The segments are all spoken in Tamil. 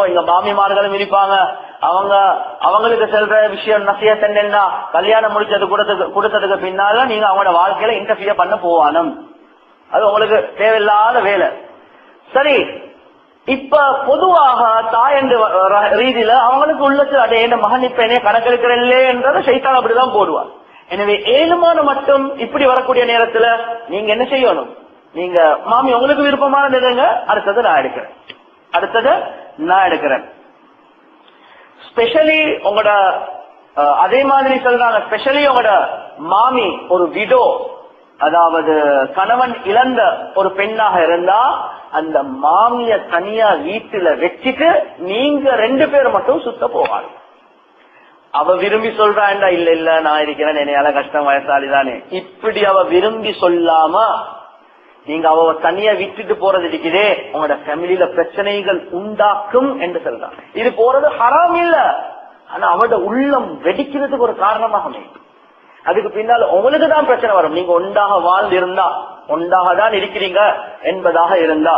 இங்க மாமிமார்களும் இருப்பாங்க. அவங்களுக்கு செல்ற விஷயம் நசியத் என்னன்னா, கல்யாணம் முடிச்சது கொடுத்ததுக்கு பின்னால நீங்க அவங்களோட வாழ்க்கையில இன்டர்ஃபியர் பண்ண போவானும். அது உங்களுக்கு தேவையில்லாத வேலை. சரி, இப்ப பொதுவாக தாய் என்ற ரீதியில அவங்களுக்கு உள்ளத்தில் அதே என்ன மகன் இப்ப என்ன கணக்கெடுக்கிறல்லே என்றதை சைத்தான் அப்படிதான் போடுவார். எனவே ஏழுமான மட்டும் இப்படி வரக்கூடிய நேரத்துல நீங்க என்ன செய்யணும்? நீங்க மாமி உங்களுக்கு விருப்பமான நிலைங்க, அடுத்தது நான் எடுக்கிறேன். ஸ்பெஷலி உங்களோட அதே மாதிரி சொல்றாங்க, ஸ்பெஷலி உங்களோட மாமி ஒரு விடோ, அதாவது கணவன் இழந்த ஒரு பெண்ணாக இருந்தா அந்த மாமிய தனியா வீட்டுல வச்சுட்டு நீங்க 2 பேர் மட்டும் சுத்த போவாங்க. அவ விரும்பி சொல்றாண்டா, இல்ல நான் இருக்கிறேன், என்னையால கஷ்டம், வயசாளிதானே, இப்படி அவ விரும்பி சொல்லாம நீங்க அவ தனியா விட்டுட்டு போறது இருக்குதே, உங்களோட ஃபேமிலியில பிரச்சனைகள் உண்டாக்கும் என்று சொல்றாங்க. இது போறது ஹராம் இல்ல, ஆனா அவட உள்ளம் வெடிக்கிறதுக்கு ஒரு காரணமாக அமையும். அதுக்கு பின்னால உங்களுக்கு தான் பிரச்சனை வரும். நீங்க ஒன்றாக வாழ்ந்து இருந்தா, ஒன்றாக தான் இருக்கிறீங்க என்பதாக இருந்தா.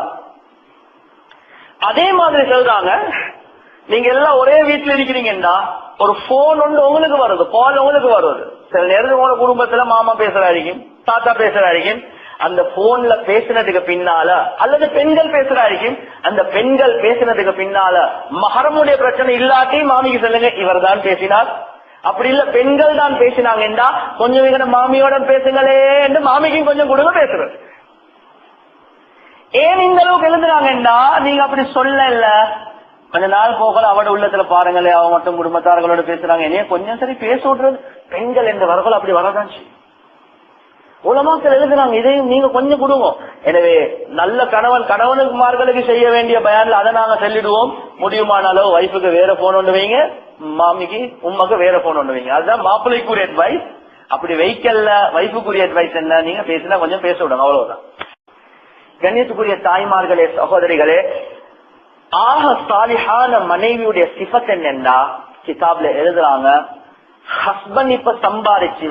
அதே மாதிரி சொல்றாங்க, நீங்க எல்லாம் ஒரே வீட்டுல இருக்கிறீங்கன்னா ஒரு போன் ஒன்று உங்களுக்கு வருது, கால் உங்களுக்கு வருது. சில நேரத்துக்கு உங்களோட குடும்பத்துல மாமா பேசுறாருங்க, தாத்தா பேசுறாருங்க. அந்த போன்ல பேசினதுக்கு பின்னால அல்லது பெண்கள் பேசுறாருங்க, அந்த பெண்கள் பேசினதுக்கு பின்னால மஹரமுடைய பிரச்சனை இல்லாட்டி மாமிக்கு சொல்லுங்க இவர் தான் பேசினார். அப்படி இல்ல பெண்கள் தான் பேசினாங்கன்னா கொஞ்சம் எங்க மாமியோட பேசுங்களே என்று மாமிக்கும் கொஞ்சம் கொடுங்க பேசுறது. ஏன் இந்த அளவுக்கு எழுதுறாங்கன்னா நீங்க அப்படி சொல்லல, கொஞ்ச நாள் போகல அவட உள்ளத்துல பாருங்களே, அவ மட்டும் குடும்பத்தார்களோட பேசுறாங்க, என்னைய கொஞ்சம் சரி பேச விடுறது. பெண்கள் என்ற வரகள் அப்படி வரதான் செய்யும். உலமாக்கள் எழுதுறாங்க, இதையும் நீங்க கொஞ்சம் கொடுங்க. எனவே நல்ல கணவனுக்கு செய்ய வேண்டிய பயான்ல அதை நாங்க சொல்லிடுவோம். முடியுமானாலும் வைஃபுக்கு வேற போன் ஒன்று வைங்க, மாமிக்கு உமாக்கு வேற போன் ஒன்று வைங்க. அதுதான் மாப்பிள்ளைக்குரிய அட்வைஸ். அப்படி வைக்கல வைஃபுக்குரிய அட்வைஸ் என்ன, நீங்க பேசினா கொஞ்சம் பேச விடுங்க, அவ்வளவுதான். கண்ணியத்துக்குரிய தாய்மார்களே, சகோதரிகளே, ஆக சாலிஹான மனைவியுடைய சிஃபத் என்னன்னா கிதாப்ல எழுதுறாங்க, ஹஸ்பண்ட் இப்ப சம்பாதிச்சு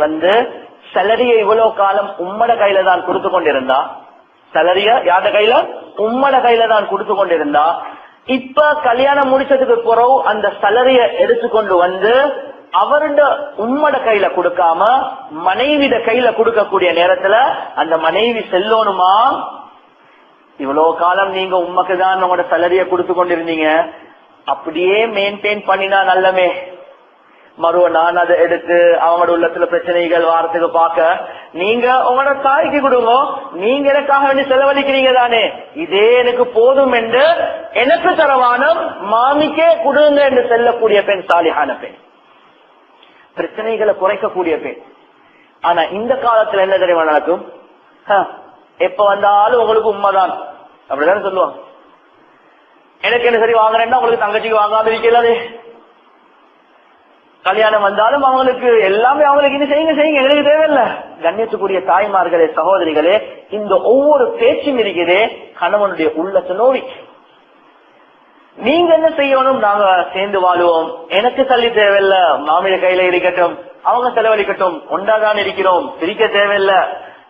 சேலரியை இவ்வளவு காலம் உம்மட கையில தான் கொடுத்து கொண்டிருந்தா, சேலரிய யார்ட கையில, உம்மட கையில தான் கொடுத்து கொண்டிருந்தா, இப்ப கல்யாணம் முடிச்சதுக்கு பிறகு அந்த சேலரிய எடுத்துக்கொண்டு அவருட உம்மட கையில கொடுக்காம மனைவிட கையில கொடுக்கக்கூடிய நேரத்துல அந்த மனைவி செல்லணுமா, இவ்வளவு காலம் நீங்க உம்மக்கு தான் உங்களோட சேலரிய கொடுத்து கொண்டிருந்தீங்க, அப்படியே மெயின்டைன் பண்ணினா நல்லமே, மறுவ நான் அதை எடுத்து அவங்களோட உள்ளத்துல பிரச்சனைகள் வாரத்துக்கு பார்க்க நீங்க உங்களோட தாய்க்கு கொடுங்க, நீங்க எனக்காக வேண்டி செலவழிக்கிறீங்க தானே, இதே எனக்கு போதும் என்று எனக்கு தரவானம் மாமிக்கே கொடுங்க என்று செல்லக்கூடிய பெண் சாலிஹான பெண், பிரச்சனைகளை குறைக்கக்கூடிய பெண். ஆனா இந்த காலத்துல என்ன தெரியுமா நடக்கும், எப்ப வந்தாலும் உங்களுக்கு உண்மைதான் அப்படிதான் சொல்லுவாங்க. எனக்கு என்ன சரி வாங்குறேன்னா உங்களுக்கு தங்கச்சிக்கு வாங்காம இருக்கலாதே, கல்யாணம் வந்தாலும் அவங்களுக்கு எல்லாமே அவங்களுக்கு இது செய்யுங்க எங்களுக்கு தேவையில்லை. கண்ணியத்துக்குரிய தாய்மார்களே, சகோதரிகளே, இந்த ஒவ்வொரு பேச்சும் இருக்குதே கணவனுடைய உள்ளத்தை நோவி. நீங்க என்ன செய்யணும், நாங்க சேர்ந்து வாழுவோம், எனக்கு தள்ளி தேவையில்லை, மாமிய கையில இருக்கட்டும், அவங்க செலவழிக்கட்டும், ஒன்றாதான் இருக்கிறோம், பிரிக்க தேவையில்லை.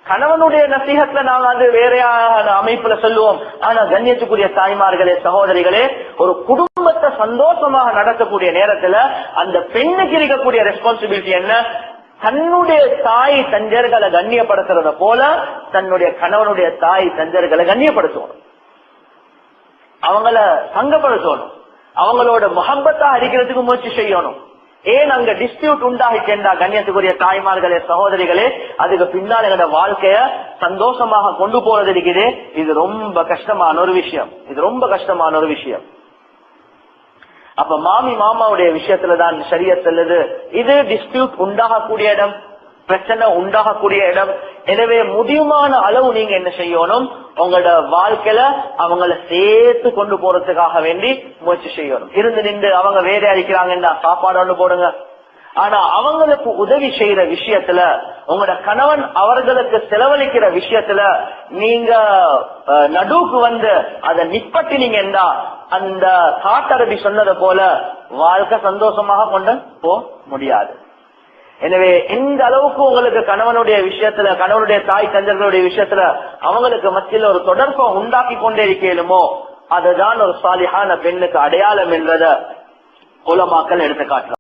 கணவனுடைய நசீகத்துல நாங்க அது வேறையான அமைப்புல சொல்லுவோம். ஆனா கண்ணியத்துக்குரிய தாய்மார்களே, சகோதரிகளே, ஒரு குடும்பத்தை சந்தோஷமாக நடத்தக்கூடிய நேரத்துல அந்த பெண்ணுக்கு இருக்கக்கூடிய ரெஸ்பான்சிபிலிட்டி என்ன, தன்னுடைய தாய் தஞ்சர்களை கண்ணியப்படுத்துறத போல தன்னுடைய கணவனுடைய தாய் தஞ்சர்களை கண்ணியப்படுத்தணும், அவங்கள சங்கப்படுத்தணும், அவங்களோட முகப்பத்தா அடிக்கிறதுக்கு முயற்சி செய்யணும். ஏன் அங்க டிஸ்பியூட் உண்டாகிட்டா கண்ணியத்துக்குரிய தாய்மார்களே, சகோதரிகளே, அதுக்கு பின்னால் எங்களோட வாழ்க்கைய சந்தோஷமாக கொண்டு போறது இருக்குது. இது ரொம்ப கஷ்டமான ஒரு விஷயம். அப்ப மாமாவுடைய விஷயத்துலதான் ஷரியத் சொல்லுது, இது டிஸ்பியூட் உண்டாகக்கூடிய இடம், பிரச்சனை உண்டாகக்கூடிய இடம். எனவே முடியுமான அளவு நீங்க என்ன செய்யணும், உங்களோட வாழ்க்கையில அவங்கள சேர்த்து கொண்டு போறதுக்காக வேண்டி முயற்சி செய்யணும். இருந்து நின்று அவங்க வேற அடிக்கிறாங்கன்னா சாப்பாடு ஒண்ணு போடுங்க. ஆனா அவங்களுக்கு உதவி செய்யற விஷயத்துல, உங்களோட கணவன் அவர்களுக்கு செலவழிக்கிற விஷயத்துல நீங்க நடுவுக்கு அதை நிப்பட்டினீங்கன்னா அந்த காட்டரபி சொன்னதை போல வாழ்க்கை சந்தோஷமாக கொண்டு போக முடியாது. எனவே எந்த அளவுக்கு உங்களுக்கு கணவனுடைய விஷயத்துல, கணவனுடைய தாய் தஞ்சர்களுடைய விஷயத்துல அவங்களுக்கு மத்தியில ஒரு தொடர்பை உண்டாக்கி கொண்டே இருக்கலுமோ அதுதான் ஒரு சாலிஹான பெண்ணுக்கு அடையாளம் என்றத உலமாக்கள் எடுத்து காட்டுறாங்க.